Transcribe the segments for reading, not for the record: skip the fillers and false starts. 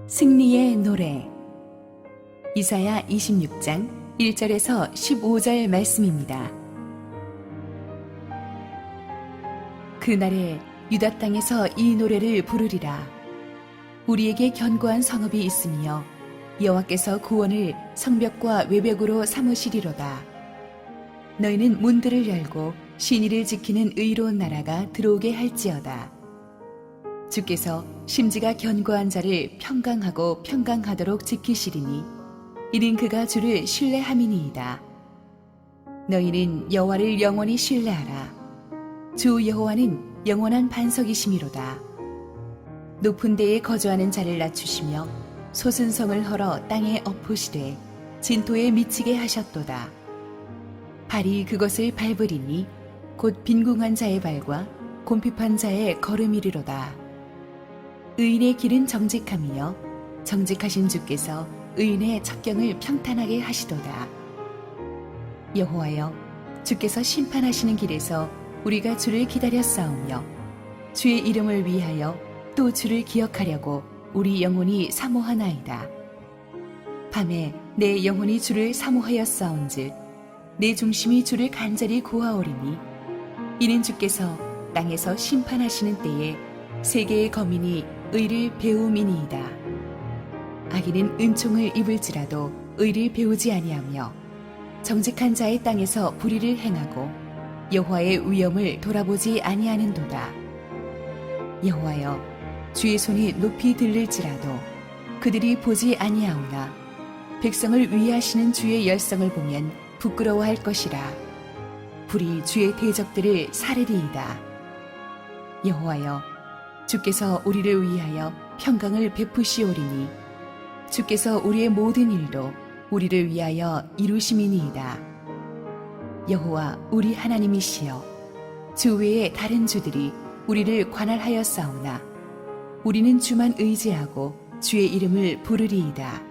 승리의 노래. 이사야 26장 1절에서 15절 말씀입니다. 그날에 유다 땅에서 이 노래를 부르리라. 우리에게 견고한 성읍이 있으며 여호와께서 구원을 성벽과 외벽으로 삼으시리로다. 너희는 문들을 열고 신의를 지키는 의로운 나라가 들어오게 할지어다. 주께서 심지가 견고한 자를 평강하고 평강하도록 지키시리니 이는 그가 주를 신뢰함이니이다. 너희는 여호와를 영원히 신뢰하라. 주 여호와는 영원한 반석이시미로다. 높은 데에 거주하는 자를 낮추시며 솟은 성을 헐어 땅에 엎으시되 진토에 미치게 하셨도다. 발이 그것을 밟으리니 곧 빈궁한 자의 발과 곰핍한 자의 걸음이리로다. 의인의 길은 정직함이요 정직하신 주께서 의인의 첩경을 평탄하게 하시도다. 여호와여, 주께서 심판하시는 길에서 우리가 주를 기다렸사오며 주의 이름을 위하여 또 주를 기억하려고 우리 영혼이 사모하나이다. 밤에 내 영혼이 주를 사모하였사온즉 내 중심이 주를 간절히 구하오리니 이는 주께서 땅에서 심판하시는 때에 세계의 거민이 의를 배움이니이다. 악인은 은총을 입을지라도 의를 배우지 아니하며 정직한 자의 땅에서 불의를 행하고 여호와의 위엄을 돌아보지 아니하는도다. 여호와여, 주의 손이 높이 들릴지라도 그들이 보지 아니하오나 백성을 위하시는 주의 열성을 보면 부끄러워할 것이라. 불이 주의 대적들을 사르리이다. 여호와여, 주께서 우리를 위하여 평강을 베푸시오리니 주께서 우리의 모든 일도 우리를 위하여 이루심이니이다. 여호와 우리 하나님이시여, 주 외에 다른 주들이 우리를 관할하였사오나 우리는 주만 의지하고 주의 이름을 부르리이다.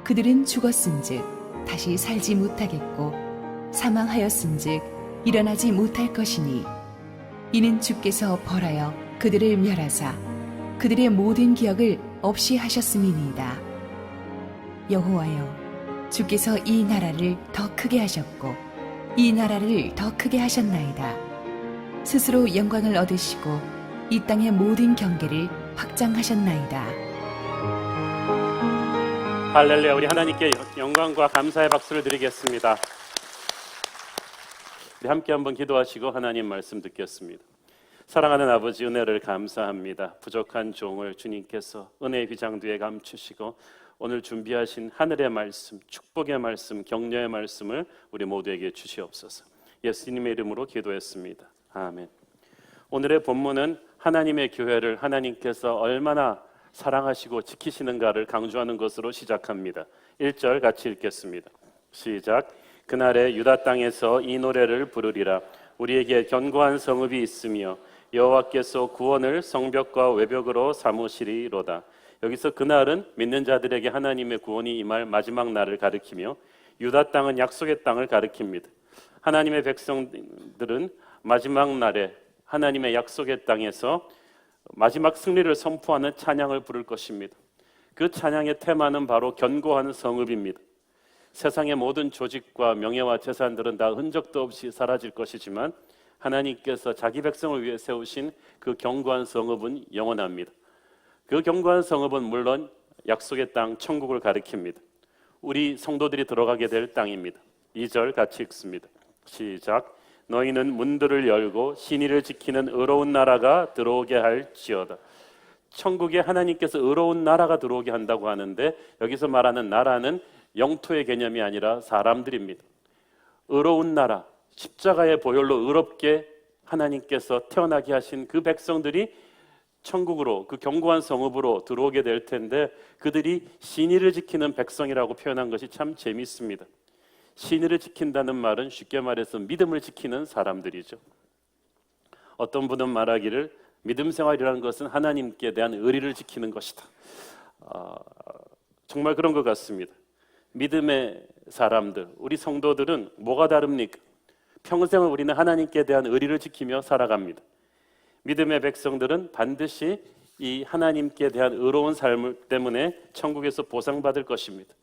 그들은 죽었은즉 다시 살지 못하겠고 사망하였은즉 일어나지 못할 것이니 이는 주께서 벌하여 그들을 멸하사 그들의 모든 기억을 없이 하셨음이니이다. 여호와여, 주께서 이 나라를 더 크게 하셨고 이 나라를 더 크게 하셨나이다. 스스로 영광을 얻으시고 이 땅의 모든 경계를 확장하셨나이다. 할렐루야. 우리 하나님께 영광과 감사의 박수를 드리겠습니다. 우리 함께 한번 기도하시고 하나님 말씀 듣겠습니다. 사랑하는 아버지, 은혜를 감사합니다. 부족한 종을 주님께서 은혜의 휘장 뒤에 감추시고 오늘 준비하신 하늘의 말씀, 축복의 말씀, 격려의 말씀을 우리 모두에게 주시옵소서. 예수님의 이름으로 기도했습니다. 아멘. 오늘의 본문은 하나님의 교회를 하나님께서 얼마나 사랑하시고 지키시는가를 강조하는 것으로 시작합니다. 1절 같이 읽겠습니다. 시작. 그날에 유다 땅에서 이 노래를 부르리라. 우리에게 견고한 성읍이 있으며 여호와께서 구원을 성벽과 외벽으로 삼으시리로다. 여기서 그날은 믿는 자들에게 하나님의 구원이 임할 마지막 날을 가리키며 유다 땅은 약속의 땅을 가리킵니다. 하나님의 백성들은 마지막 날에 하나님의 약속의 땅에서 마지막 승리를 선포하는 찬양을 부를 것입니다. 그 찬양의 테마는 바로 견고한 성읍입니다. 세상의 모든 조직과 명예와 재산들은 다 흔적도 없이 사라질 것이지만 하나님께서 자기 백성을 위해 세우신 그 견고한 성읍은 영원합니다. 그 견고한 성읍은 물론 약속의 땅 천국을 가리킵니다. 우리 성도들이 들어가게 될 땅입니다. 2절 같이 읽습니다. 시작. 너희는 문들을 열고 신의를 지키는 의로운 나라가 들어오게 할지어다. 천국에 하나님께서 의로운 나라가 들어오게 한다고 하는데 여기서 말하는 나라는 영토의 개념이 아니라 사람들입니다. 의로운 나라, 십자가의 보혈로 의롭게 하나님께서 태어나게 하신 그 백성들이 천국으로, 그 견고한 성읍으로 들어오게 될 텐데 그들이 신의를 지키는 백성이라고 표현한 것이 참 재미있습니다. 신의를 지킨다는 말은 쉽게 말해서 믿음을 지키는 사람들이죠. 어떤 분은 말하기를 믿음 생활이라는 것은 하나님께 대한 의리를 지키는 것이다. 정말 그런 것 같습니다. 믿음의 사람들, 우리 성도들은 뭐가 다릅니까? 평생을 우리는 하나님께 대한 의리를 지키며 살아갑니다. 믿음의 백성들은 반드시 이 하나님께 대한 의로운 삶 때문에 천국에서 보상받을 것입니다.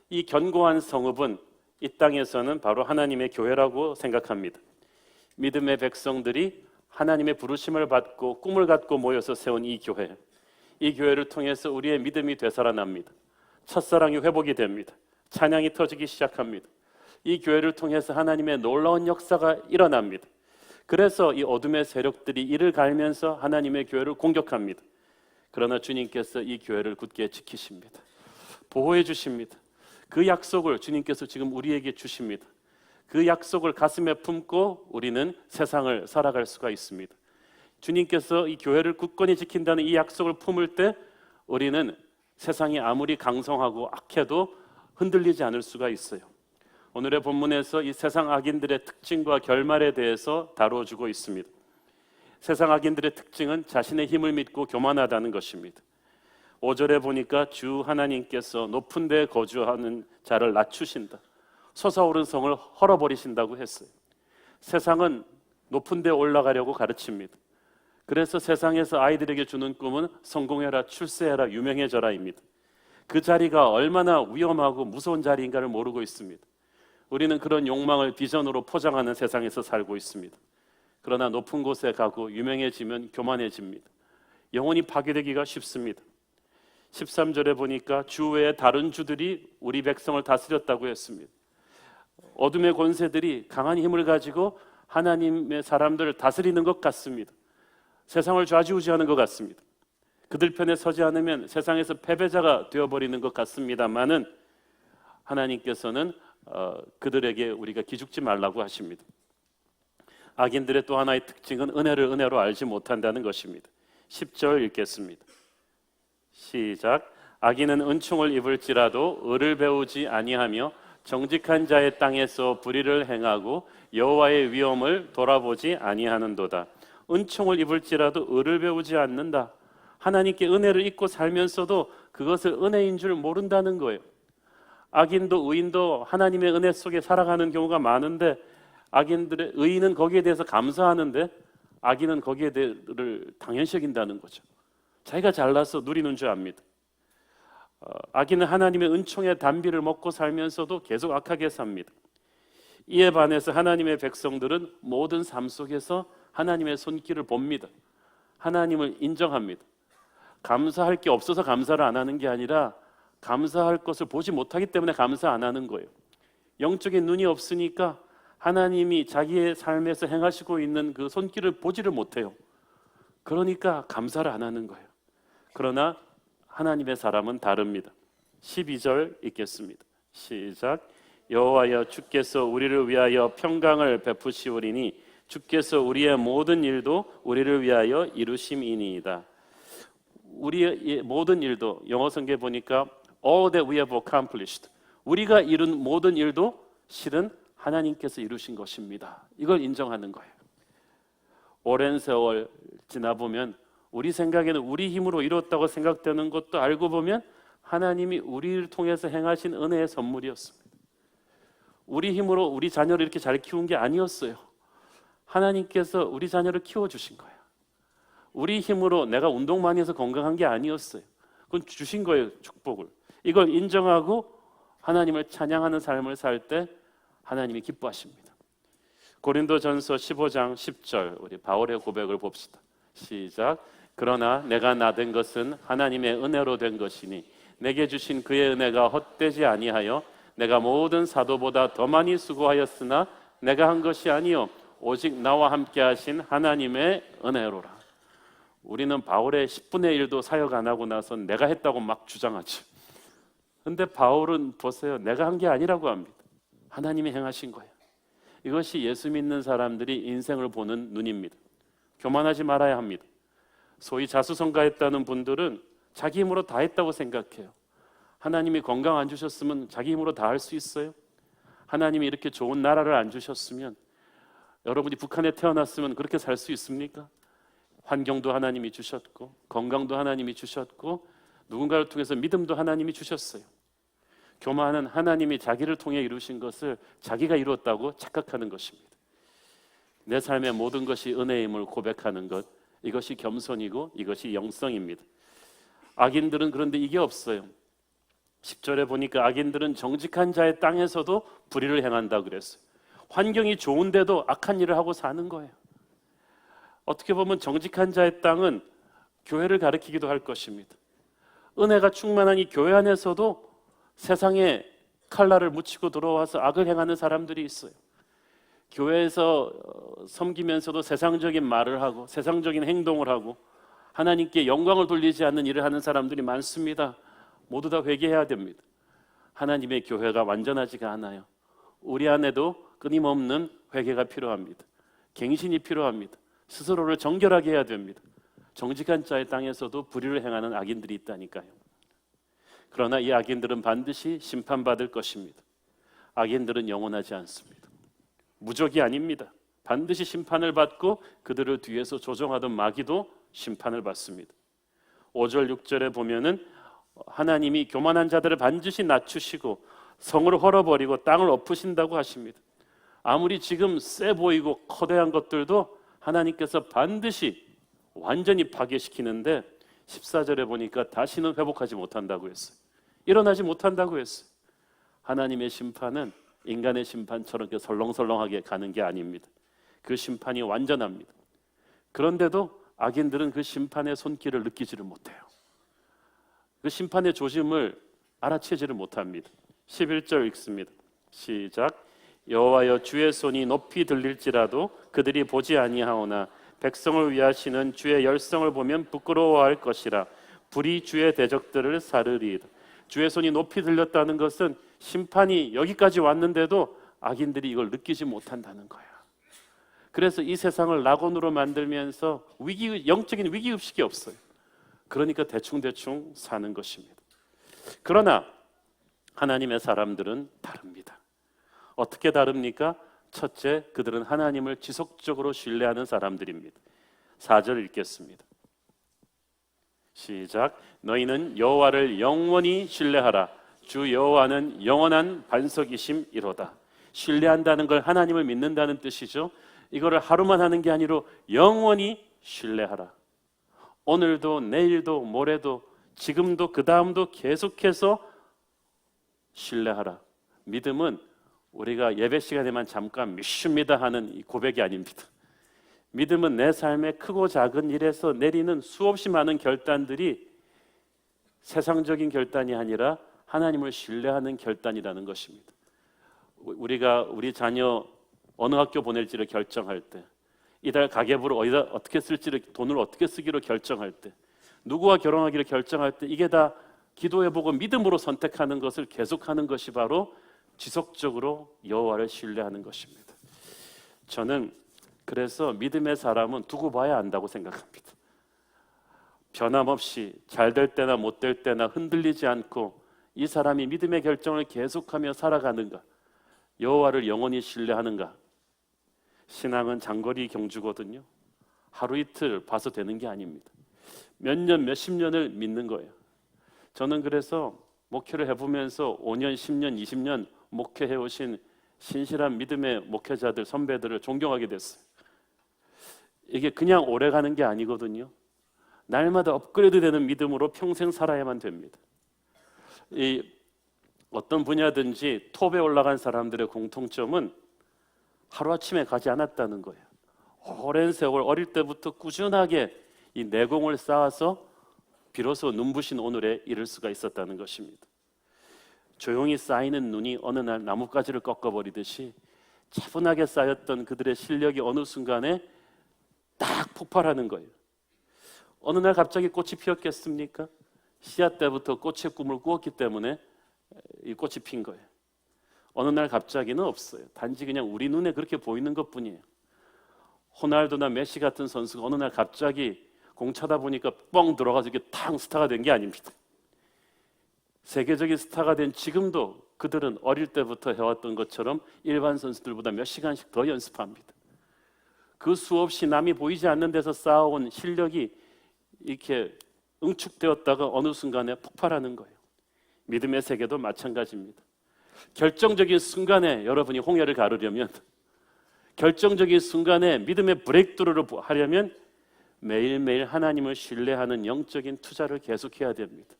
이 견고한 성읍은 이 땅에서는 바로 하나님의 교회라고 생각합니다. 믿음의 백성들이 하나님의 부르심을 받고 꿈을 갖고 모여서 세운 이 교회, 이 교회를 통해서 우리의 믿음이 되살아납니다. 첫사랑이 회복이 됩니다. 찬양이 터지기 시작합니다. 이 교회를 통해서 하나님의 놀라운 역사가 일어납니다. 그래서 이 어둠의 세력들이 이를 갈면서 하나님의 교회를 공격합니다. 그러나 주님께서 이 교회를 굳게 지키십니다. 보호해 주십니다. 그 약속을 주님께서 지금 우리에게 주십니다. 그 약속을 가슴에 품고 우리는 세상을 살아갈 수가 있습니다. 주님께서 이 교회를 굳건히 지킨다는 이 약속을 품을 때 우리는 세상이 아무리 강성하고 악해도 흔들리지 않을 수가 있어요. 오늘의 본문에서 이 세상 악인들의 특징과 결말에 대해서 다뤄주고 있습니다. 세상 악인들의 특징은 자신의 힘을 믿고 교만하다는 것입니다. 5절에 보니까 주 하나님께서 높은 데에 거주하는 자를 낮추신다. 솟아오른 성을 헐어버리신다고 했어요. 세상은 높은 데 올라가려고 가르칩니다. 그래서 세상에서 아이들에게 주는 꿈은 성공해라, 출세해라, 유명해져라입니다. 그 자리가 얼마나 위험하고 무서운 자리인가를 모르고 있습니다. 우리는 그런 욕망을 비전으로 포장하는 세상에서 살고 있습니다. 그러나 높은 곳에 가고 유명해지면 교만해집니다. 영혼이 파괴되기가 쉽습니다. 13절에 보니까 주 외에 다른 주들이 우리 백성을 다스렸다고 했습니다. 어둠의 권세들이 강한 힘을 가지고 하나님의 사람들을 다스리는 것 같습니다. 세상을 좌지우지하는 것 같습니다. 그들 편에 서지 않으면 세상에서 패배자가 되어버리는 것 같습니다만은 하나님께서는 그들에게 우리가 기죽지 말라고 하십니다. 악인들의 또 하나의 특징은 은혜를 은혜로 알지 못한다는 것입니다. 10절 읽겠습니다. 시작. 악인은 은총을 입을지라도 의를 배우지 아니하며 정직한 자의 땅에서 불의를 행하고 여호와의 위엄을 돌아보지 아니하는도다. 은총을 입을지라도 의를 배우지 않는다. 하나님께 은혜를 입고 살면서도 그것을 은혜인 줄 모른다는 거예요. 악인도 의인도 하나님의 은혜 속에 살아가는 경우가 많은데 악인들의 의인은 거기에 대해서 감사하는데 악인은 거기에 대해를 당연시 여긴다는 거죠. 자기가 잘나서 누리는 줄 압니다. 악인은 하나님의 은총의 단비를 먹고 살면서도 계속 악하게 삽니다. 이에 반해서 하나님의 백성들은 모든 삶 속에서 하나님의 손길을 봅니다. 하나님을 인정합니다. 감사할 게 없어서 감사를 안 하는 게 아니라 감사할 것을 보지 못하기 때문에 감사 안 하는 거예요. 영적인 눈이 없으니까 하나님이 자기의 삶에서 행하시고 있는 그 손길을 보지를 못해요. 그러니까 감사를 안 하는 거예요. 그러나 하나님의 사람은 다릅니다. 12절 읽겠습니다. 시작. 여호와여 주께서 우리를 위하여 평강을 베푸시오리니 주께서 우리의 모든 일도 우리를 위하여 이루심이니이다. 우리의 모든 일도 영어 성경에 보니까 all that we have accomplished, 우리가 이룬 모든 일도 실은 하나님께서 이루신 것입니다. 이걸 인정하는 거예요. 오랜 세월 지나보면 우리 생각에는 우리 힘으로 이뤘다고 생각되는 것도 알고 보면 하나님이 우리를 통해서 행하신 은혜의 선물이었습니다. 우리 힘으로 우리 자녀를 이렇게 잘 키운 게 아니었어요. 하나님께서 우리 자녀를 키워주신 거예요. 우리 힘으로 내가 운동 많이 해서 건강한 게 아니었어요. 그건 주신 거예요, 축복을. 이걸 인정하고 하나님을 찬양하는 삶을 살 때 하나님이 기뻐하십니다. 고린도전서 15장 10절 우리 바울의 고백을 봅시다. 시작. 그러나 내가 나된 것은 하나님의 은혜로 된 것이니 내게 주신 그의 은혜가 헛되지 아니하여 내가 모든 사도보다 더 많이 수고하였으나 내가 한 것이 아니요 오직 나와 함께 하신 하나님의 은혜로라. 우리는 바울의 10분의 1도 사역 안 하고 나서 내가 했다고 막 주장하죠. 근데 바울은 보세요. 내가 한 게 아니라고 합니다. 하나님이 행하신 거예요. 이것이 예수 믿는 사람들이 인생을 보는 눈입니다. 교만하지 말아야 합니다. 소위 자수성가했다는 분들은 자기 힘으로 다 했다고 생각해요. 하나님이 건강 안 주셨으면 자기 힘으로 다 할 수 있어요? 하나님이 이렇게 좋은 나라를 안 주셨으면, 여러분이 북한에 태어났으면 그렇게 살 수 있습니까? 환경도 하나님이 주셨고 건강도 하나님이 주셨고 누군가를 통해서 믿음도 하나님이 주셨어요. 교만은 하나님이 자기를 통해 이루신 것을 자기가 이루었다고 착각하는 것입니다. 내 삶의 모든 것이 은혜임을 고백하는 것, 이것이 겸손이고 이것이 영성입니다. 악인들은 그런데 이게 없어요. 10절에 보니까 악인들은 정직한 자의 땅에서도 불의를 행한다 그랬어요. 환경이 좋은데도 악한 일을 하고 사는 거예요. 어떻게 보면 정직한 자의 땅은 교회를 가리키기도 할 것입니다. 은혜가 충만한 이 교회 안에서도 세상에 칼날을 묻히고 들어와서 악을 행하는 사람들이 있어요. 교회에서 섬기면서도 세상적인 말을 하고 세상적인 행동을 하고 하나님께 영광을 돌리지 않는 일을 하는 사람들이 많습니다. 모두 다 회개해야 됩니다. 하나님의 교회가 완전하지가 않아요. 우리 안에도 끊임없는 회개가 필요합니다. 갱신이 필요합니다. 스스로를 정결하게 해야 됩니다. 정직한 자의 땅에서도 불의를 행하는 악인들이 있다니까요. 그러나 이 악인들은 반드시 심판받을 것입니다. 악인들은 영원하지 않습니다. 무적이 아닙니다. 반드시 심판을 받고 그들을 뒤에서 조종하던 마귀도 심판을 받습니다. 5절 6절에 보면은 하나님이 교만한 자들을 반드시 낮추시고 성을 헐어버리고 땅을 엎으신다고 하십니다. 아무리 지금 세 보이고 커다란 것들도 하나님께서 반드시 완전히 파괴시키는데 14절에 보니까 다시는 회복하지 못한다고 했어요. 일어나지 못한다고 했어요. 하나님의 심판은 인간의 심판처럼 이렇게 설렁설렁하게 가는 게 아닙니다. 그 심판이 완전합니다. 그런데도 악인들은 그 심판의 손길을 느끼지를 못해요. 그 심판의 조짐을 알아채지를 못합니다. 11절 읽습니다. 시작. 여호와여 주의 손이 높이 들릴지라도 그들이 보지 아니하오나 백성을 위하시는 주의 열성을 보면 부끄러워할 것이라. 불이 주의 대적들을 사르리이다. 주의 손이 높이 들렸다는 것은 심판이 여기까지 왔는데도 악인들이 이걸 느끼지 못한다는 거야. 그래서 이 세상을 낙원으로 만들면서 영적인 위기의식이 없어요. 그러니까 대충대충 사는 것입니다. 그러나 하나님의 사람들은 다릅니다. 어떻게 다릅니까? 첫째, 그들은 하나님을 지속적으로 신뢰하는 사람들입니다. 4절 읽겠습니다. 시작. 너희는 여호와를 영원히 신뢰하라. 주 여호와는 영원한 반석이심이로다. 신뢰한다는 걸 하나님을 믿는다는 뜻이죠. 이거를 하루만 하는 게 아니라 영원히 신뢰하라. 오늘도 내일도 모레도 지금도 그 다음도 계속해서 신뢰하라. 믿음은 우리가 예배 시간에만 잠깐 믿습니다 하는 이 고백이 아닙니다. 믿음은 내 삶의 크고 작은 일에서 내리는 수없이 많은 결단들이 세상적인 결단이 아니라 하나님을 신뢰하는 결단이라는 것입니다. 우리가 우리 자녀 어느 학교 보낼지를 결정할 때, 이달 가계부를 어디다 어떻게 쓸지를, 돈을 어떻게 쓰기로 결정할 때, 누구와 결혼하기를 결정할 때, 이게 다 기도해보고 믿음으로 선택하는 것을 계속하는 것이 바로 지속적으로 여호와를 신뢰하는 것입니다. 저는 그래서 믿음의 사람은 두고 봐야 안다고 생각합니다. 변함없이 잘 될 때나 못 될 때나 흔들리지 않고 이 사람이 믿음의 결정을 계속하며 살아가는가, 여호와를 영원히 신뢰하는가. 신앙은 장거리 경주거든요. 하루 이틀 봐서 되는 게 아닙니다. 몇 년, 몇십 년을 믿는 거예요. 저는 그래서 목회를 해보면서 5년, 10년, 20년 목회해 오신 신실한 믿음의 목회자들, 선배들을 존경하게 됐어요. 이게 그냥 오래 가는 게 아니거든요. 날마다 업그레이드 되는 믿음으로 평생 살아야만 됩니다. 이 어떤 분야든지 톱에 올라간 사람들의 공통점은 하루아침에 가지 않았다는 거예요. 오랜 세월 어릴 때부터 꾸준하게 이 내공을 쌓아서 비로소 눈부신 오늘에 이를 수가 있었다는 것입니다. 조용히 쌓이는 눈이 어느 날 나뭇가지를 꺾어버리듯이 차분하게 쌓였던 그들의 실력이 어느 순간에 딱 폭발하는 거예요. 어느 날 갑자기 꽃이 피었겠습니까? 씨앗 때부터 꽃의 꿈을 꾸었기 때문에 이 꽃이 핀 거예요. 어느 날 갑자기는 없어요. 단지 그냥 우리 눈에 그렇게 보이는 것뿐이에요. 호날두나 메시 같은 선수가 어느 날 갑자기 공 차다 보니까 뻥 들어가서 이렇게 탕 스타가 된 게 아닙니다. 세계적인 스타가 된 지금도 그들은 어릴 때부터 해왔던 것처럼 일반 선수들보다 몇 시간씩 더 연습합니다. 그 수없이 남이 보이지 않는 데서 쌓아온 실력이 이렇게 응축되었다가 어느 순간에 폭발하는 거예요. 믿음의 세계도 마찬가지입니다. 결정적인 순간에 여러분이 홍해를 가르려면, 결정적인 순간에 믿음의 브레이크스루를 하려면 매일매일 하나님을 신뢰하는 영적인 투자를 계속해야 됩니다.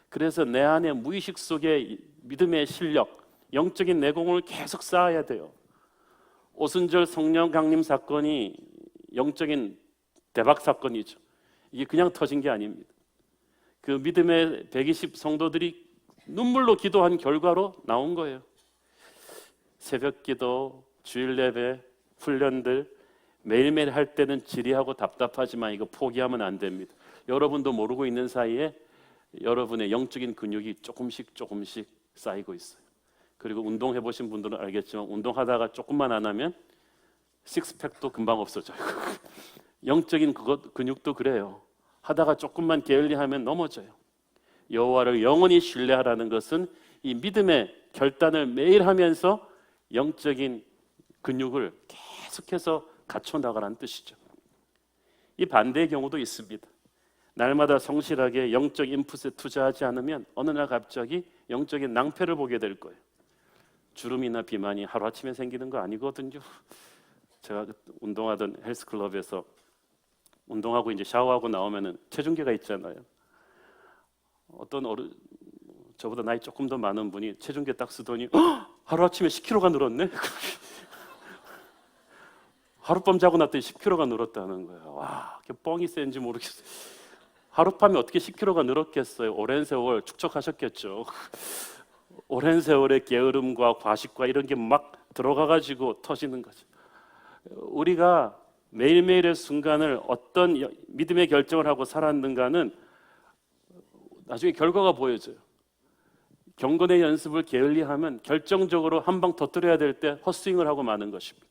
그래서 내 안에 무의식 속에 믿음의 실력, 영적인 내공을 계속 쌓아야 돼요. 오순절 성령 강림 사건이 영적인 대박 사건이죠. 이게 그냥 터진 게 아닙니다. 그 믿음의 120 성도들이 눈물로 기도한 결과로 나온 거예요. 새벽 기도, 주일 예배, 훈련들 매일매일 할 때는 지리하고 답답하지만 이거 포기하면 안 됩니다. 여러분도 모르고 있는 사이에 여러분의 영적인 근육이 조금씩 쌓이고 있어요. 그리고 운동해 보신 분들은 알겠지만 운동하다가 조금만 안 하면 식스팩도 금방 없어져요. 영적인 근육도 그래요. 하다가 조금만 게을리하면 넘어져요. 여호와를 영원히 신뢰하라는 것은 이 믿음의 결단을 매일 하면서 영적인 근육을 계속해서 갖춰나가라는 뜻이죠. 이 반대의 경우도 있습니다. 날마다 성실하게 영적 인풋에 투자하지 않으면 어느 날 갑자기 영적인 낭패를 보게 될 거예요. 주름이나 비만이 하루아침에 생기는 거 아니거든요. 제가 운동하던 헬스클럽에서 운동하고 이제 샤워하고 나오면은 체중계가 있잖아요. 어떤 저보다 나이 조금 더 많은 분이 체중계 딱 쓰더니 하루아침에 10kg가 늘었네. 하룻밤 자고 났더니 10kg가 늘었다는 거예요. 와, 그게 뻥이 센지 모르겠어요. 하룻밤에 어떻게 10kg가 늘었겠어요? 오랜 세월 축적하셨겠죠. 오랜 세월의 게으름과 과식과 이런 게 막 들어가가지고 터지는 거죠. 우리가 매일매일의 순간을 어떤 믿음의 결정을 하고 살았는가는 나중에 결과가 보여져요. 경건의 연습을 게을리하면 결정적으로 한 방 터뜨려야 될 때 헛스윙을 하고 마는 것입니다.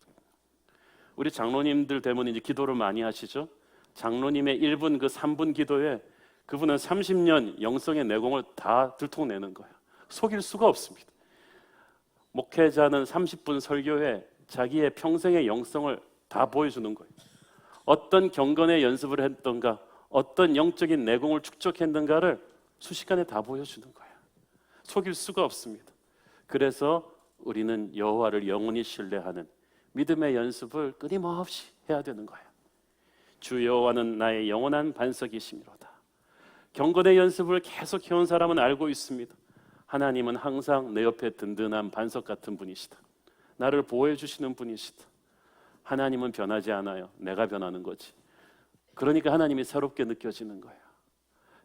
우리 장로님들 되면 이제 기도를 많이 하시죠. 장로님의 1분 그 3분 기도에 그분은 30년 영성의 내공을 다 들통내는 거예요. 속일 수가 없습니다. 목회자는 30분 설교에 자기의 평생의 영성을 다 보여주는 거예요. 어떤 경건의 연습을 했던가, 어떤 영적인 내공을 축적했는가를 수시간에 다 보여주는 거예요. 속일 수가 없습니다. 그래서 우리는 여호와를 영원히 신뢰하는 믿음의 연습을 끊임없이 해야 되는 거예요. 주 여호와는 나의 영원한 반석이시미로다. 경건의 연습을 계속 해온 사람은 알고 있습니다. 하나님은 항상 내 옆에 든든한 반석 같은 분이시다. 나를 보호해 주시는 분이시다. 하나님은 변하지 않아요. 내가 변하는 거지. 그러니까 하나님이 새롭게 느껴지는 거예요.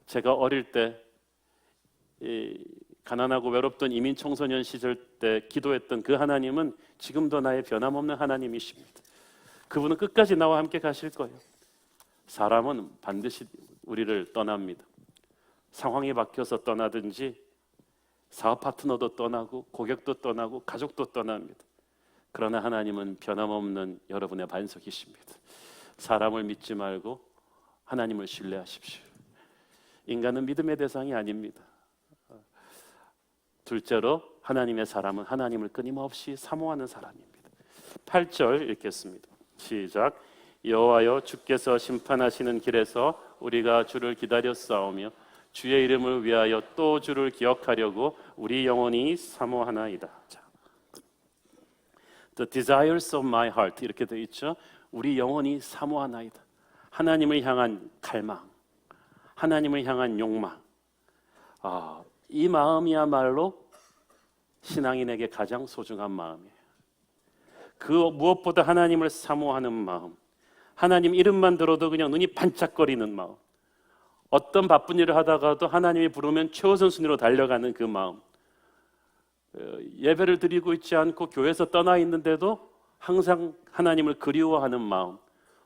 제가 어릴 때 가난하고 외롭던 이민 청소년 시절 때 기도했던 그 하나님은 지금도 나의 변함없는 하나님이십니다. 그분은 끝까지 나와 함께 가실 거예요. 사람은 반드시 우리를 떠납니다. 상황이 바뀌어서 떠나든지 사업 파트너도 떠나고 고객도 떠나고 가족도 떠납니다. 그러나 하나님은 변함없는 여러분의 반석이십니다. 사람을 믿지 말고 하나님을 신뢰하십시오. 인간은 믿음의 대상이 아닙니다. 둘째로 하나님의 사람은 하나님을 끊임없이 사모하는 사람입니다. 8절 읽겠습니다. 시작. 여호와여 주께서 심판하시는 길에서 우리가 주를 기다렸사오며 주의 이름을 위하여 또 주를 기억하려고 우리 영혼이 사모하나이다. 자, The desires of my heart 이렇게 되어 있죠. 우리 영혼이 사모하나이다. 하나님을 향한 갈망, 하나님을 향한 욕망. 이 마음이야말로 신앙인에게 가장 소중한 마음이에요. 그 무엇보다 하나님을 사모하는 마음, 하나님 이름만 들어도 그냥 눈이 반짝거리는 마음, 어떤 바쁜 일을 하다가도 하나님이 부르면 최우선 순위로 달려가는 그 마음, 예배를 드리고 있지 않고 교회에서 떠나 있는데도 항상 하나님을 그리워하는 마음,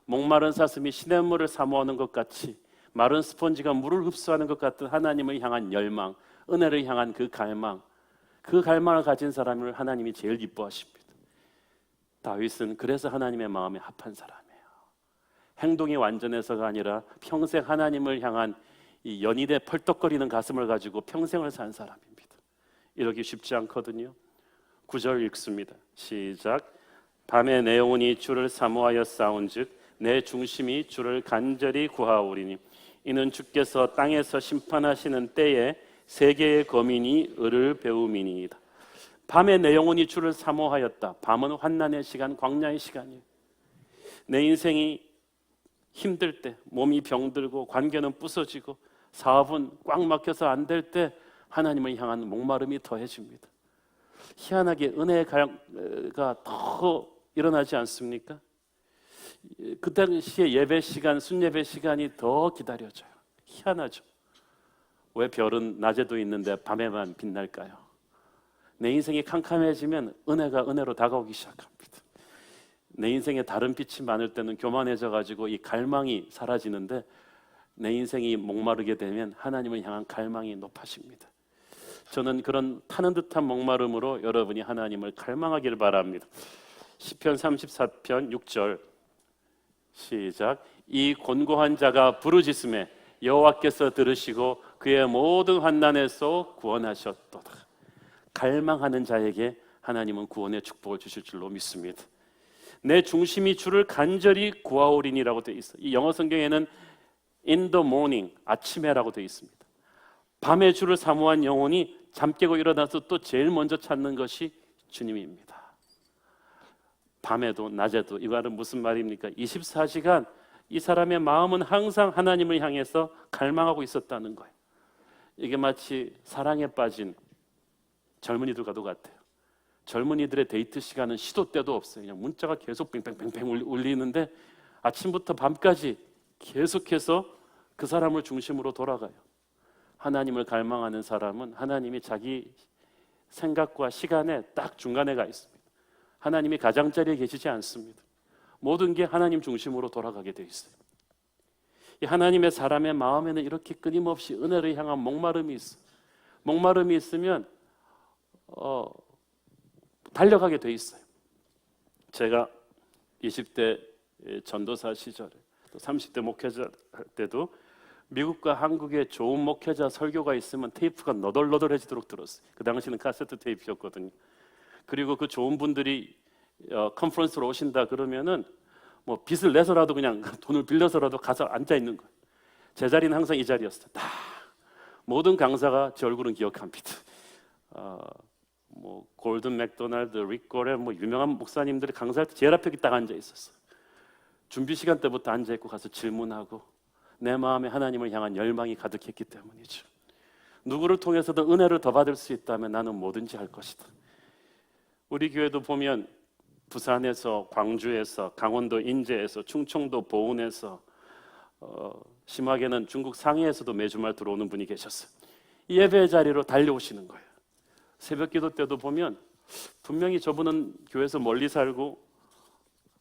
목마른 사슴이 시냇물을 사모하는 것 같이 마른 스펀지가 물을 흡수하는 것 같은 하나님을 향한 열망, 은혜를 향한 그 갈망, 그 갈망을 가진 사람을 하나님이 제일 기뻐하십니다. 다윗은 그래서 하나님의 마음에 합한 사람이에요. 행동이 완전해서가 아니라 평생 하나님을 향한 이 연인의 펄떡거리는 가슴을 가지고 평생을 산 사람입니다. 이러기 쉽지 않거든요. 9절 읽습니다. 시작. 밤에 내 영혼이 주를 사모하여 싸운즉 내 중심이 주를 간절히 구하오리니 이는 주께서 땅에서 심판하시는 때에 세계의 거민이 을을 배움이니이다. 밤에 내 영혼이 주를 사모하였다. 밤은 환난의 시간, 광야의 시간이에요. 내 인생이 힘들 때, 몸이 병들고 관계는 부서지고 사업은 꽉 막혀서 안 될 때 하나님을 향한 목마름이 더해집니다. 희한하게 은혜가 더 일어나지 않습니까? 그 당시에 예배 시간, 순예배 시간이 더 기다려져요. 희한하죠. 왜 별은 낮에도 있는데 밤에만 빛날까요? 내 인생이 캄캄해지면 은혜가 은혜로 다가오기 시작합니다. 내 인생에 다른 빛이 많을 때는 교만해져 가지고 이 갈망이 사라지는데, 내 인생이 목마르게 되면 하나님을 향한 갈망이 높아집니다. 저는 그런 타는 듯한 목마름으로 여러분이 하나님을 갈망하기를 바랍니다. 시편 34편 6절 시작. 이 곤고한 자가 부르짖음에 여호와께서 들으시고 그의 모든 환난에서 구원하셨도다. 갈망하는 자에게 하나님은 구원의 축복을 주실 줄로 믿습니다. 내 중심이 주를 간절히 구하오리니라고 되어 있어요. 이 영어 성경에는 in the morning, 아침에라고 되어 있습니다. 밤에 주를 사모한 영혼이 잠 깨고 일어나서 또 제일 먼저 찾는 것이 주님입니다. 밤에도 낮에도. 이 말은 무슨 말입니까? 24시간 이 사람의 마음은 항상 하나님을 향해서 갈망하고 있었다는 거예요. 이게 마치 사랑에 빠진 젊은이들과도 같아요. 젊은이들의 데이트 시간은 시도 때도 없어요. 그냥 문자가 계속 뱅뱅뱅뱅 울리는데 아침부터 밤까지 계속해서 그 사람을 중심으로 돌아가요. 하나님을 갈망하는 사람은 하나님이 자기 생각과 시간에 딱 중간에 가 있습니다. 하나님이 가장자리에 계시지 않습니다. 모든 게 하나님 중심으로 돌아가게 돼 있어요. 이 하나님의 사람의 마음에는 이렇게 끊임없이 은혜를 향한 목마름이 있어요. 목마름이 있으면 달려가게 돼 있어요. 제가 20대 전도사 시절에 또 30대 목회자 할 때도 미국과 한국에 좋은 목회자 설교가 있으면 테이프가 너덜너덜해지도록 들었어요. 그 당시는 카세트 테이프였거든요. 그리고 그 좋은 분들이 컨퍼런스로 오신다 그러면은 뭐 빚을 내서라도 그냥 돈을 빌려서라도 가서 앉아 있는 거예요. 제 자리는 항상 이 자리였어요. 다 모든 강사가 제 얼굴은 기억합니다. 뭐 골든 맥도날드, 릭 고렐, 뭐 유명한 목사님들이 강사할 때 제일 앞에 딱 앉아 있었어요. 준비 시간 때부터 앉아 있고 가서 질문하고 내 마음에 하나님을 향한 열망이 가득했기 때문이죠. 누구를 통해서든 은혜를 더 받을 수 있다면 나는 뭐든지 할 것이다. 우리 교회도 보면 부산에서, 광주에서, 강원도 인제에서, 충청도 보은에서, 심하게는 중국 상해에서도 매주말 들어오는 분이 계셨어요. 이 예배 자리로 달려오시는 거예요. 새벽 기도 때도 보면 분명히 저분은 교회에서 멀리 살고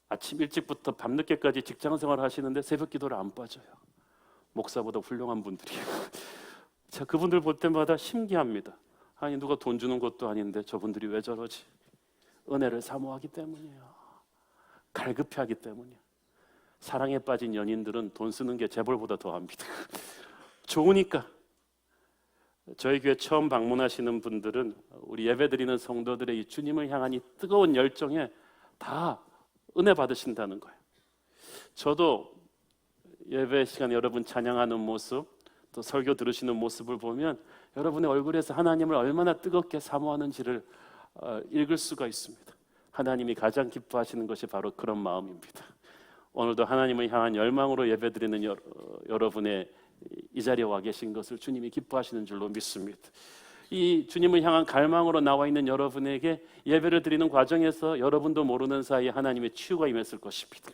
아침 일찍부터 밤늦게까지 직장 생활을 하시는데 새벽 기도를 안 빠져요. 목사보다 훌륭한 분들이에요. 자, 그분들 볼 때마다 신기합니다. 아니 누가 돈 주는 것도 아닌데 저분들이 왜 저러지? 은혜를 사모하기 때문이에요. 갈급해하기 때문이에요. 사랑에 빠진 연인들은 돈 쓰는 게 재벌보다 더합니다. 좋으니까. 저희 교회 처음 방문하시는 분들은 우리 예배드리는 성도들의 이 주님을 향한 이 뜨거운 열정에 다 은혜 받으신다는 거예요. 저도 예배 시간에 여러분 찬양하는 모습, 또 설교 들으시는 모습을 보면 여러분의 얼굴에서 하나님을 얼마나 뜨겁게 사모하는지를 읽을 수가 있습니다. 하나님이 가장 기뻐하시는 것이 바로 그런 마음입니다. 오늘도 하나님을 향한 열망으로 예배드리는 여러분의 이 자리에 와 계신 것을 주님이 기뻐하시는 줄로 믿습니다. 이 주님을 향한 갈망으로 나와 있는 여러분에게 예배를 드리는 과정에서 여러분도 모르는 사이에 하나님의 치유가 임했을 것입니다.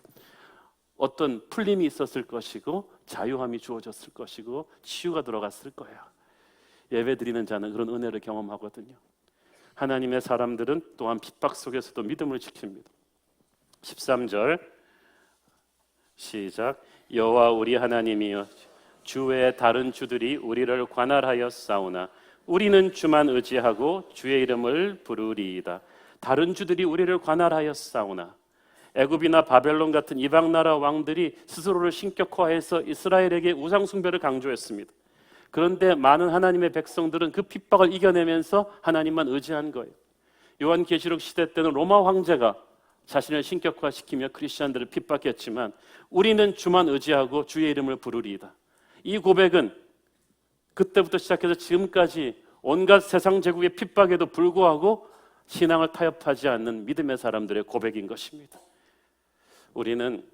어떤 풀림이 있었을 것이고 자유함이 주어졌을 것이고 치유가 들어갔을 거예요. 예배 드리는 자는 그런 은혜를 경험하거든요. 하나님의 사람들은 또한 핍박 속에서도 믿음을 지킵니다. 13절 시작. 여호와 우리 하나님이여 주 외에 다른 주들이 우리를 관할하여 싸우나 우리는 주만 의지하고 주의 이름을 부르리이다. 다른 주들이 우리를 관할하여 싸우나 애굽이나 바벨론 같은 이방 나라 왕들이 스스로를 신격화해서 이스라엘에게 우상 숭배를 강조했습니다. 그런데 많은 하나님의 백성들은 그 핍박을 이겨내면서 하나님만 의지한 거예요. 요한계시록 시대 때는 로마 황제가 자신을 신격화시키며 크리스천들을 핍박했지만 우리는 주만 의지하고 주의 이름을 부르리이다. 이 고백은 그때부터 시작해서 지금까지 온갖 세상 제국의 핍박에도 불구하고 신앙을 타협하지 않는 믿음의 사람들의 고백인 것입니다. 우리는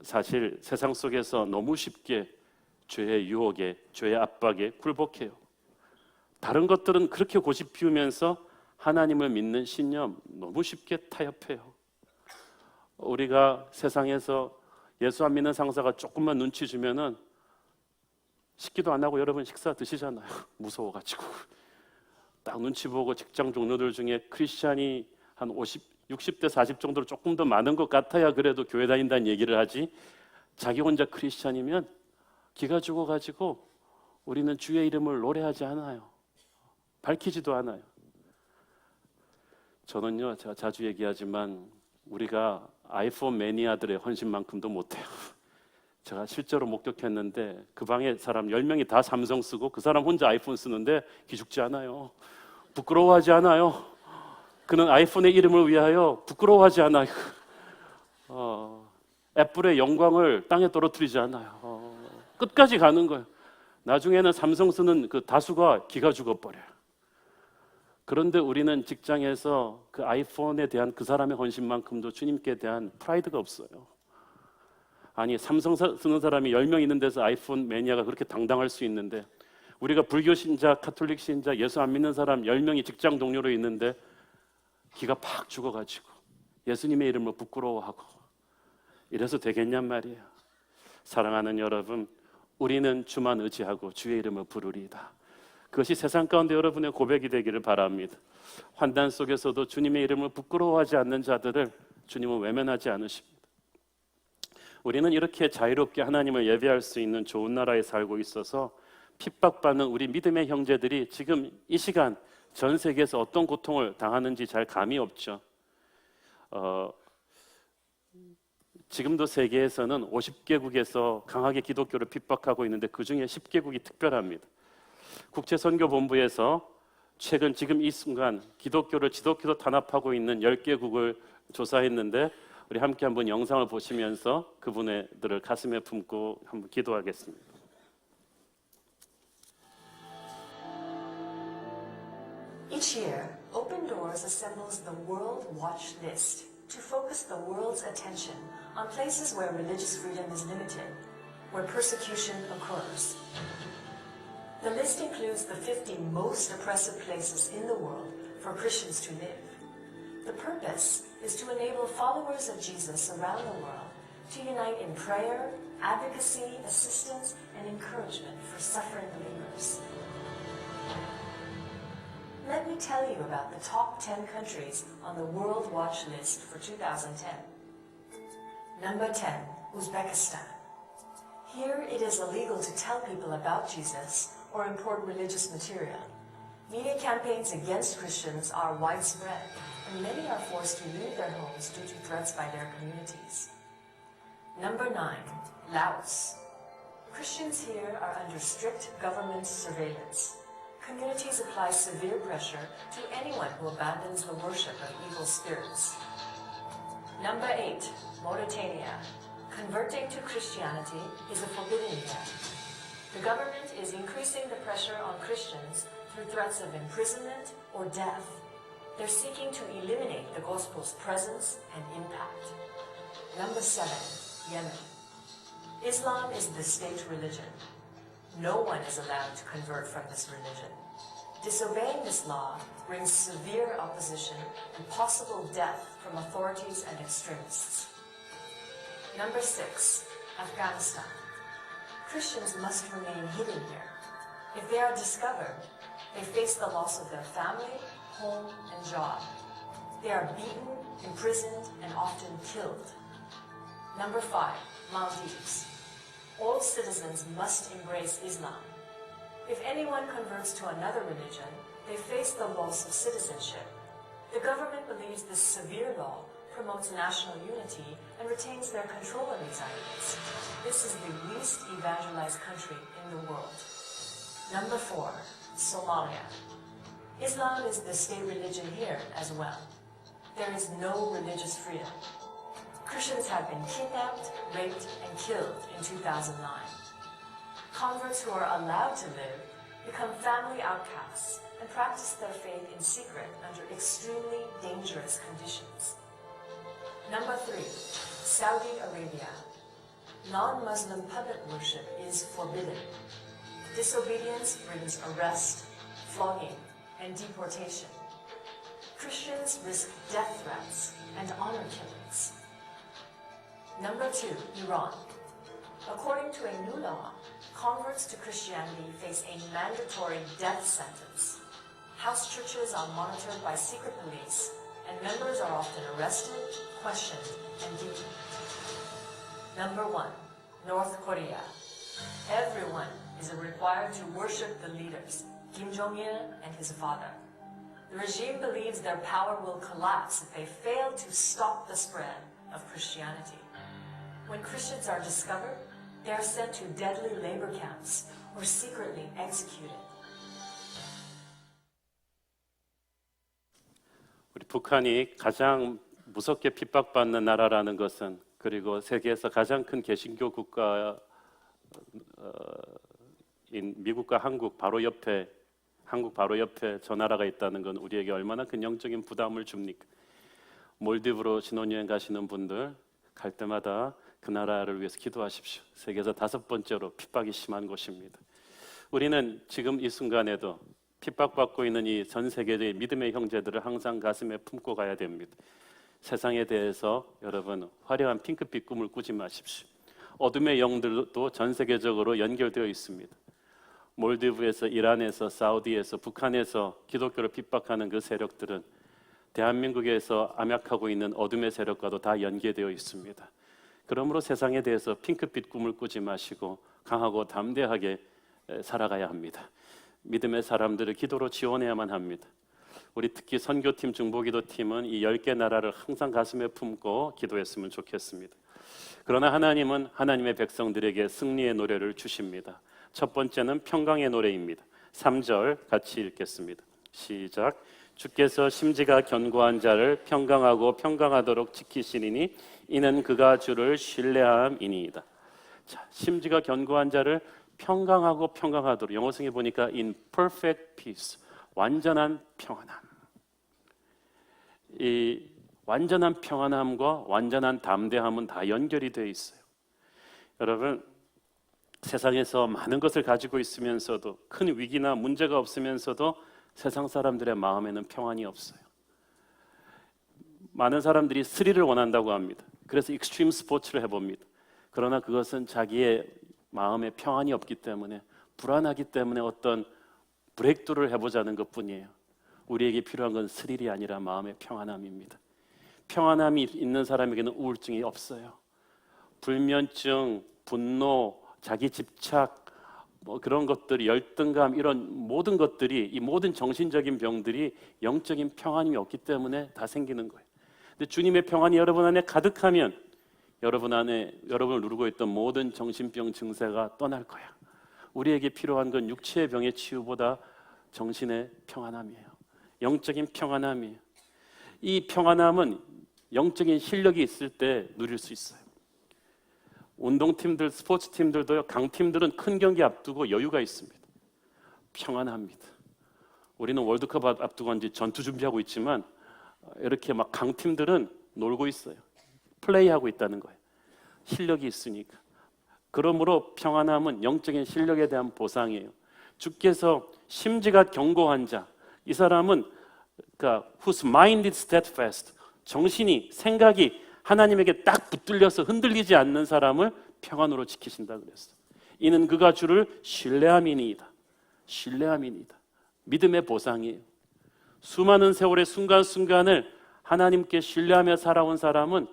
사실 세상 속에서 너무 쉽게 죄의 유혹에, 죄의 압박에 굴복해요. 다른 것들은 그렇게 고집 피우면서 하나님을 믿는 신념 너무 쉽게 타협해요. 우리가 세상에서 예수 안 믿는 상사가 조금만 눈치 주면은 식기도 안 하고 여러분 식사 드시잖아요. 무서워가지고. 딱 눈치 보고 직장 동료들 중에 크리스찬이 한 60대 40 정도로 조금 더 많은 것 같아야 그래도 교회 다닌다는 얘기를 하지, 자기 혼자 크리스찬이면 기가 죽어가지고 우리는 주의 이름을 노래하지 않아요. 밝히지도 않아요. 저는요, 제가 자주 얘기하지만 우리가 아이폰 매니아들의 헌신만큼도 못해요. 제가 실제로 목격했는데 그 방에 사람 10명이 다 삼성 쓰고 그 사람 혼자 아이폰 쓰는데 기죽지 않아요. 부끄러워하지 않아요. 그는 아이폰의 이름을 위하여 부끄러워하지 않아요. 애플의 영광을 땅에 떨어뜨리지 않아요. 끝까지 가는 거예요. 나중에는 삼성 쓰는 그 다수가 기가 죽어버려요. 그런데 우리는 직장에서 그 아이폰에 대한 그 사람의 헌신만큼도 주님께 대한 프라이드가 없어요. 아니, 삼성 쓰는 사람이 10명 있는 데서 아이폰 매니아가 그렇게 당당할 수 있는데, 우리가 불교 신자, 카톨릭 신자, 예수 안 믿는 사람 10명이 직장 동료로 있는데 기가 팍 죽어가지고 예수님의 이름을 부끄러워하고 이래서 되겠냔 말이에요. 사랑하는 여러분, 우리는 주만 의지하고 주의 이름을 부르리이다. 그것이 세상 가운데 여러분의 고백이 되기를 바랍니다. 환난 속에서도 주님의 이름을 부끄러워하지 않는 자들을 주님은 외면하지 않으십니다. 우리는 이렇게 자유롭게 하나님을 예배할 수 있는 좋은 나라에 살고 있어서 핍박받는 우리 믿음의 형제들이 지금 이 시간 전 세계에서 어떤 고통을 당하는지 잘 감이 없죠. 지금도 세계에서는 50개국에서 강하게 기독교를 핍박하고 있는데 그 중에 10개국이 특별합니다. 국제선교본부에서 최근 지금 이 순간 기독교를 지독히도 탄압하고 있는 10개국을 조사했는데, 우리 함께 한번 영상을 보시면서 그분들을 가슴에 품고 한번 기도하겠습니다. Each year, Open Doors assembles the World Watch List to focus the world's attention on places where religious freedom is limited, where persecution occurs. The list includes the 50 most oppressive places in the world for Christians to live. The purpose is to enable followers of Jesus around the world to unite in prayer, advocacy, assistance, and encouragement for suffering believers. Let me tell you about the top 10 countries on the World Watch List for 2010. Number 10, Uzbekistan. Here it is illegal to tell people about Jesus or import religious material. Media campaigns against Christians are widespread, and many are forced to leave their homes due to threats by their communities. Number 9, Laos. Christians here are under strict government surveillance. Communities apply severe pressure to anyone who abandons the worship of evil spirits. Number 8, Mauritania. Converting to Christianity is a forbidden event. The government is increasing the pressure on Christians through threats of imprisonment or death. They're seeking to eliminate the gospel's presence and impact. Number 7, Yemen. Islam is the state religion. No one is allowed to convert from this religion. Disobeying this law brings severe opposition and possible death from authorities and extremists. Number 6, Afghanistan. Christians must remain hidden here. If they are discovered, they face the loss of their family, home, and job. They are beaten, imprisoned, and often killed. Number 5, Maldives. All citizens must embrace Islam. If anyone converts to another religion, they face the loss of citizenship. The government believes this severe law promotes national unity and retains their control of these islands. This is the least evangelized country in the world. Number 4, Somalia. Islam is the state religion here as well. There is no religious freedom. Christians have been kidnapped, raped, and killed in 2009. Converts who are allowed to live become family outcasts and practice their faith in secret under extremely dangerous conditions. Number 3, Saudi Arabia. non-Muslim puppet worship is forbidden. Disobedience brings arrest, flogging, and deportation. Christians risk death threats and honor killings. Number 2, Iran. According to a new law, converts to Christianity face a mandatory death sentence. House churches are monitored by secret police, and members are often arrested, questioned, and detained. Number 1, North Korea. Everyone is required to worship the leaders, Kim Jong-il and his father. The regime believes their power will collapse if they fail to stop the spread of Christianity. When Christians are discovered, they are sent to deadly labor camps or secretly executed. 우리 북한이 가장 무섭게 핍박받는 나라라는 것은, 그리고 세계에서 가장 큰 개신교 국가인 미국과 한국 바로 옆에 저 나라가 있다는 건 우리에게 얼마나 큰 영적인 부담을 줍니까? 몰디브로 신혼여행 가시는 분들 갈 때마다 그 나라를 위해서 기도하십시오. 세계에서 5번째로 핍박이 심한 곳입니다. 우리는 지금 이 순간에도 핍박받고 있는 이 전 세계의 믿음의 형제들을 항상 가슴에 품고 가야 됩니다. 세상에 대해서 여러분 화려한 핑크빛 꿈을 꾸지 마십시오. 어둠의 영들도 전 세계적으로 연결되어 있습니다. 몰디브에서, 이란에서, 사우디에서, 북한에서 기독교를 핍박하는 그 세력들은 대한민국에서 암약하고 있는 어둠의 세력과도 다 연계되어 있습니다. 그러므로 세상에 대해서 핑크빛 꿈을 꾸지 마시고 강하고 담대하게 살아가야 합니다. 믿음의 사람들을 기도로 지원해야만 합니다. 우리 특히 선교팀, 중보기도팀은 이 10개 나라를 항상 가슴에 품고 기도했으면 좋겠습니다. 그러나 하나님은 하나님의 백성들에게 승리의 노래를 주십니다. 첫 번째는 평강의 노래입니다. 3절 같이 읽겠습니다. 시작. 주께서 심지가 견고한 자를 평강하고 평강하도록 지키시리니 이는 그가 주를 신뢰함이니이다. 자, 심지가 견고한 자를 평강하고 평강하도록, 영어성에 보니까 in perfect peace, 완전한 평안함. 이 완전한 평안함과 완전한 담대함은 다 연결이 되어 있어요. 여러분, 세상에서 많은 것을 가지고 있으면서도, 큰 위기나 문제가 없으면서도 세상 사람들의 마음에는 평안이 없어요. 많은 사람들이 스릴을 원한다고 합니다. 그래서 익스트림 스포츠를 해봅니다. 그러나 그것은 자기의 마음에 평안이 없기 때문에, 불안하기 때문에 어떤 브레이크드루를 해보자는 것뿐이에요. 우리에게 필요한 건 스릴이 아니라 마음의 평안함입니다. 평안함이 있는 사람에게는 우울증이 없어요. 불면증, 분노, 자기 집착, 그런 것들이, 열등감, 이런 모든 것들이, 이 모든 정신적인 병들이 영적인 평안이 없기 때문에 다 생기는 거예요. 근데 주님의 평안이 여러분 안에 가득하면 여러분을 누르고 있던 모든 정신병 증세가 떠날 거야. 우리에게 필요한 건 육체의 병의 치유보다 정신의 평안함이에요. 영적인 평안함이에요. 이 평안함은 영적인 실력이 있을 때 누릴 수 있어요. 운동팀들, 스포츠팀들도요, 강팀들은 큰 경기 앞두고 여유가 있습니다. 평안합니다. 우리는 월드컵 앞두고 이제 전투 준비하고 있지만 이렇게 막 강팀들은 놀고 있어요. 플레이하고 있다는 거예요. 실력이 있으니까. 그러므로 평안함은 영적인 실력에 대한 보상이에요. 주께서 심지가 견고한 자, 이 사람은 그러니까 whose mind is steadfast, 정신이, 생각이 하나님에게 딱 붙들려서 흔들리지 않는 사람을 평안으로 지키신다 그랬어. 이는 그가 주를 신뢰함이니이다. 신뢰함이니이다. 믿음의 보상이에요. 수많은 세월의 순간순간을 하나님께 신뢰하며 살아온 사람은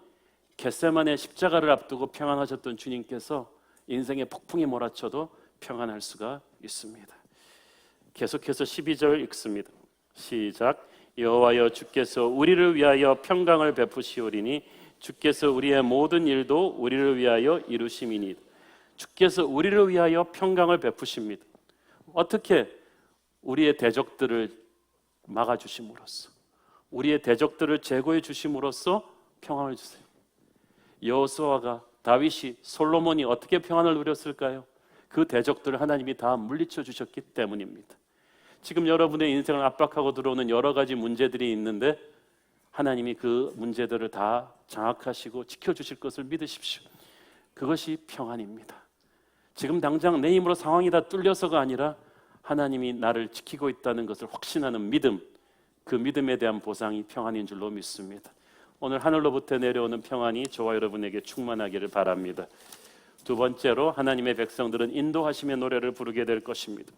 겟세마네 십자가를 앞두고 평안하셨던 주님께서 인생의 폭풍이 몰아쳐도 평안할 수가 있습니다. 계속해서 12절 읽습니다. 시작. 여호와여, 주께서 우리를 위하여 평강을 베푸시오리니 주께서 우리의 모든 일도 우리를 위하여 이루심이니. 주께서 우리를 위하여 평강을 베푸십니다. 어떻게? 우리의 대적들을 막아주심으로써, 우리의 대적들을 제거해 주심으로써 평안을 주세요. 여호수아가, 다윗이, 솔로몬이 어떻게 평안을 누렸을까요? 그 대적들을 하나님이 다 물리쳐 주셨기 때문입니다. 지금 여러분의 인생을 압박하고 들어오는 여러 가지 문제들이 있는데 하나님이 그 문제들을 다 장악하시고 지켜주실 것을 믿으십시오. 그것이 평안입니다. 지금 당장 내 힘으로 상황이 다 뚫려서가 아니라 하나님이 나를 지키고 있다는 것을 확신하는 믿음, 그 믿음에 대한 보상이 평안인 줄로 믿습니다. 오늘 하늘로부터 내려오는 평안이 저와 여러분에게 충만하기를 바랍니다. 두 번째로 하나님의 백성들은 인도하심의 노래를 부르게 될 것입니다.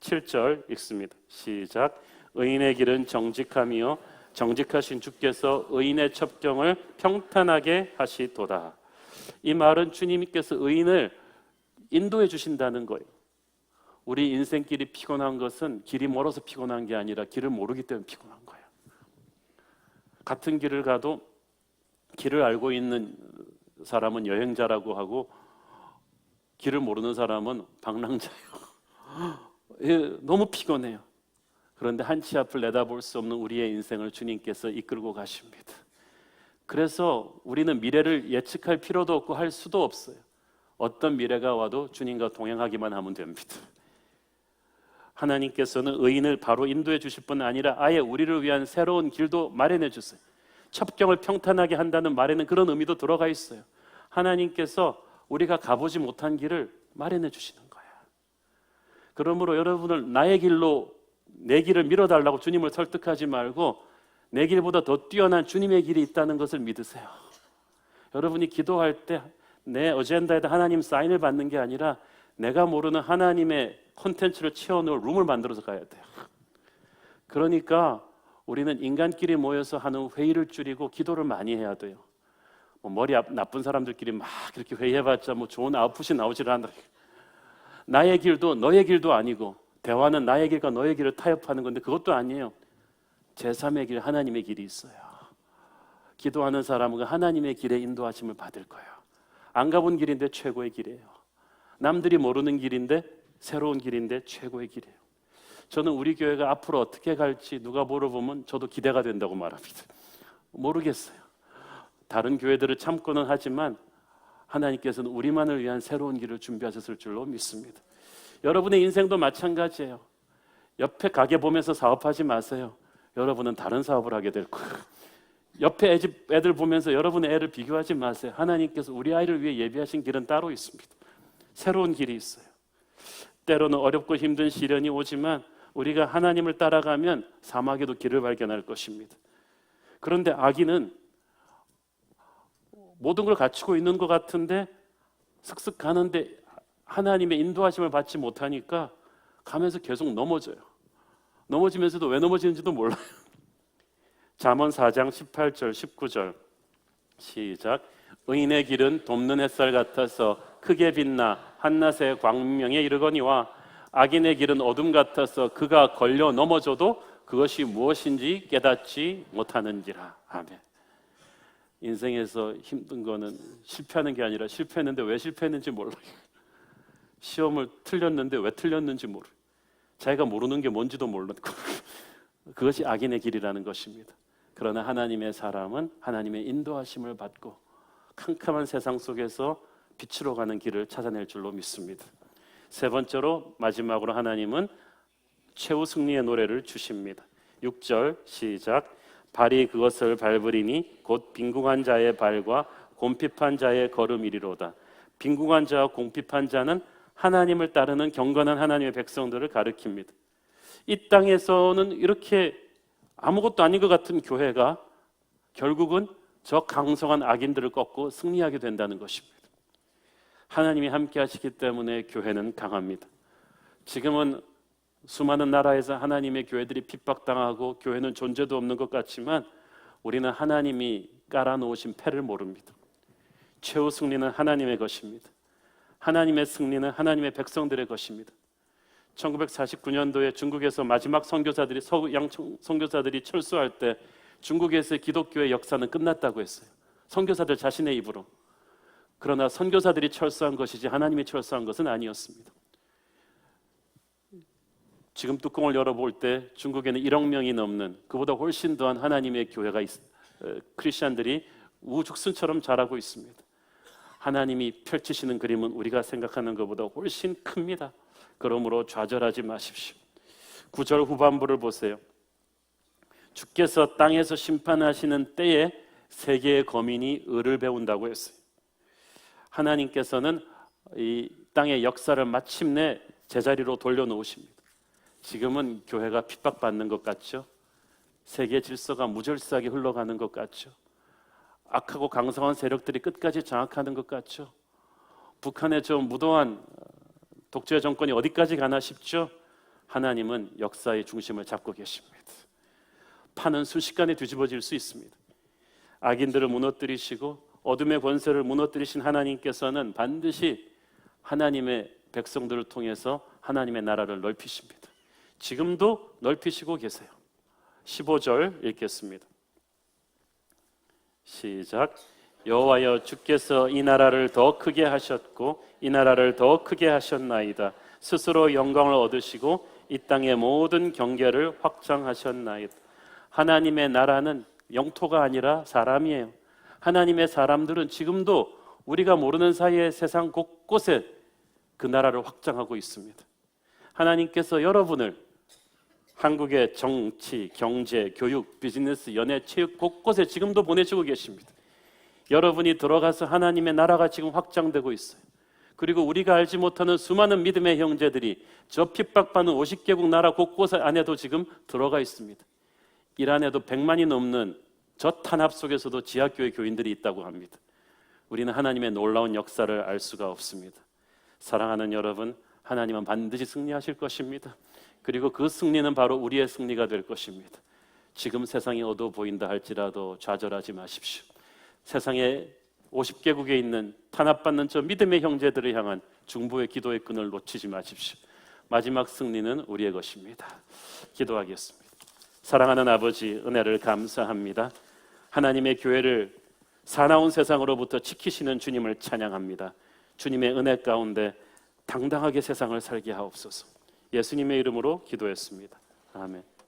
7절 읽습니다. 시작. 의인의 길은 정직함이요 정직하신 주께서 의인의 첩경을 평탄하게 하시도다. 이 말은 주님께서 의인을 인도해 주신다는 거예요. 우리 인생길이 피곤한 것은 길이 멀어서 피곤한 게 아니라 길을 모르기 때문에 피곤한 거예요. 같은 길을 가도 길을 알고 있는 사람은 여행자라고 하고 길을 모르는 사람은 방랑자예요. 너무 피곤해요. 그런데 한 치 앞을 내다볼 수 없는 우리의 인생을 주님께서 이끌고 가십니다. 그래서 우리는 미래를 예측할 필요도 없고 할 수도 없어요. 어떤 미래가 와도 주님과 동행하기만 하면 됩니다. 하나님께서는 의인을 바로 인도해 주실 뿐 아니라 아예 우리를 위한 새로운 길도 마련해 주세요. 첩경을 평탄하게 한다는 말에는 그런 의미도 들어가 있어요. 하나님께서 우리가 가보지 못한 길을 마련해 주시는 거예요. 그러므로 여러분을 나의 길로 내 길을 밀어달라고 주님을 설득하지 말고 내 길보다 더 뛰어난 주님의 길이 있다는 것을 믿으세요. 여러분이 기도할 때 내 어젠다에다 하나님 사인을 받는 게 아니라 내가 모르는 하나님의 콘텐츠를 채워넣을 룸을 만들어서 가야 돼요. 그러니까 우리는 인간끼리 모여서 하는 회의를 줄이고 기도를 많이 해야 돼요. 머리 나쁜 사람들끼리 막 그렇게 회의해봤자 좋은 아웃풋이 나오질 않아. 나의 길도 너의 길도 아니고 대화는 나의 길과 너의 길을 타협하는 건데 그것도 아니에요. 제3의 길, 하나님의 길이 있어요. 기도하는 사람은 하나님의 길에 인도하심을 받을 거예요. 안 가본 길인데 최고의 길이에요. 남들이 모르는 길인데 새로운 길인데 최고의 길이에요. 저는 우리 교회가 앞으로 어떻게 갈지 누가 물어보면 저도 기대가 된다고 말합니다. 모르겠어요. 다른 교회들을 참고는 하지만 하나님께서는 우리만을 위한 새로운 길을 준비하셨을 줄로 믿습니다. 여러분의 인생도 마찬가지예요. 옆에 가게 보면서 사업하지 마세요. 여러분은 다른 사업을 하게 될 거예요. 옆에 애들 보면서 여러분의 애를 비교하지 마세요. 하나님께서 우리 아이를 위해 예비하신 길은 따로 있습니다. 새로운 길이 있어요. 때로는 어렵고 힘든 시련이 오지만 우리가 하나님을 따라가면 사막에도 길을 발견할 것입니다. 그런데 악인은 모든 걸 갖추고 있는 것 같은데 슥슥 가는데 하나님의 인도하심을 받지 못하니까 가면서 계속 넘어져요. 넘어지면서도 왜 넘어지는지도 몰라요. 잠언 4장 18절 19절 시작. 의인의 길은 돕는 햇살 같아서 크게 빛나 한낮의 광명에 이르거니와 악인의 길은 어둠 같아서 그가 걸려 넘어져도 그것이 무엇인지 깨닫지 못하는지라. 아멘. 인생에서 힘든 거는 실패하는 게 아니라 실패했는데 왜 실패했는지 몰라요. 시험을 틀렸는데 왜 틀렸는지 모르요. 자기가 모르는 게 뭔지도 모르고 그것이 악인의 길이라는 것입니다. 그러나 하나님의 사람은 하나님의 인도하심을 받고 캄캄한 세상 속에서 빛으로 가는 길을 찾아낼 줄로 믿습니다. 세 번째로 마지막으로 하나님은 최후 승리의 노래를 주십니다. 6절 시작. 발이 그것을 밟으리니 곧 빈궁한 자의 발과 곰핍한 자의 걸음이리로다. 빈궁한 자와 곰핍한 자는 하나님을 따르는 경건한 하나님의 백성들을 가리킵니다. 이 땅에서는 이렇게 아무것도 아닌 것 같은 교회가 결국은 저 강성한 악인들을 꺾고 승리하게 된다는 것입니다. 하나님이 함께 하시기 때문에 교회는 강합니다. 지금은 수많은 나라에서 하나님의 교회들이 핍박당하고 교회는 존재도 없는 것 같지만 우리는 하나님이 깔아놓으신 패를 모릅니다. 최후 승리는 하나님의 것입니다. 하나님의 승리는 하나님의 백성들의 것입니다. 1949년도에 중국에서 마지막 선교사들이 서양 선교사들이 철수할 때 중국에서의 기독교의 역사는 끝났다고 했어요. 선교사들 자신의 입으로. 그러나 선교사들이 철수한 것이지 하나님이 철수한 것은 아니었습니다. 지금 뚜껑을 열어볼 때 중국에는 1억 명이 넘는 그보다 훨씬 더한 하나님의 교회가 크리스천들이 우죽순처럼 자라고 있습니다. 하나님이 펼치시는 그림은 우리가 생각하는 것보다 훨씬 큽니다. 그러므로 좌절하지 마십시오. 9절 후반부를 보세요. 주께서 땅에서 심판하시는 때에 세계의 거민이 의를 배운다고 했어요. 하나님께서는 이 땅의 역사를 마침내 제자리로 돌려놓으십니다. 지금은 교회가 핍박받는 것 같죠? 세계 질서가 무질서하게 흘러가는 것 같죠? 악하고 강성한 세력들이 끝까지 장악하는 것 같죠? 북한의 저 무도한 독재 정권이 어디까지 가나 싶죠? 하나님은 역사의 중심을 잡고 계십니다. 판은 순식간에 뒤집어질 수 있습니다. 악인들을 무너뜨리시고 어둠의 권세를 무너뜨리신 하나님께서는 반드시 하나님의 백성들을 통해서 하나님의 나라를 넓히십니다. 지금도 넓히시고 계세요. 15절 읽겠습니다. 시작. 여호와여 주께서 이 나라를 더 크게 하셨고 이 나라를 더 크게 하셨나이다. 스스로 영광을 얻으시고 이 땅의 모든 경계를 확장하셨나이다. 하나님의 나라는 영토가 아니라 사람이에요. 하나님의 사람들은 지금도 우리가 모르는 사이에 세상 곳곳에 그 나라를 확장하고 있습니다. 하나님께서 여러분을 한국의 정치, 경제, 교육, 비즈니스, 연애, 체육 곳곳에 지금도 보내시고 계십니다. 여러분이 들어가서 하나님의 나라가 지금 확장되고 있어요. 그리고 우리가 알지 못하는 수많은 믿음의 형제들이 저 핍박받는 50개국 나라 곳곳 안에도 지금 들어가 있습니다. 이란에도 100만이 넘는 저 탄압 속에서도 지하교회 교인들이 있다고 합니다. 우리는 하나님의 놀라운 역사를 알 수가 없습니다. 사랑하는 여러분, 하나님은 반드시 승리하실 것입니다. 그리고 그 승리는 바로 우리의 승리가 될 것입니다. 지금 세상이 어두워 보인다 할지라도 좌절하지 마십시오. 세상에 50개국에 있는 탄압받는 저 믿음의 형제들을 향한 중보의 기도의 끈을 놓치지 마십시오. 마지막 승리는 우리의 것입니다. 기도하겠습니다. 사랑하는 아버지, 은혜를 감사합니다. 하나님의 교회를 사나운 세상으로부터 지키시는 주님을 찬양합니다. 주님의 은혜 가운데 당당하게 세상을 살게 하옵소서. 예수님의 이름으로 기도했습니다. 아멘.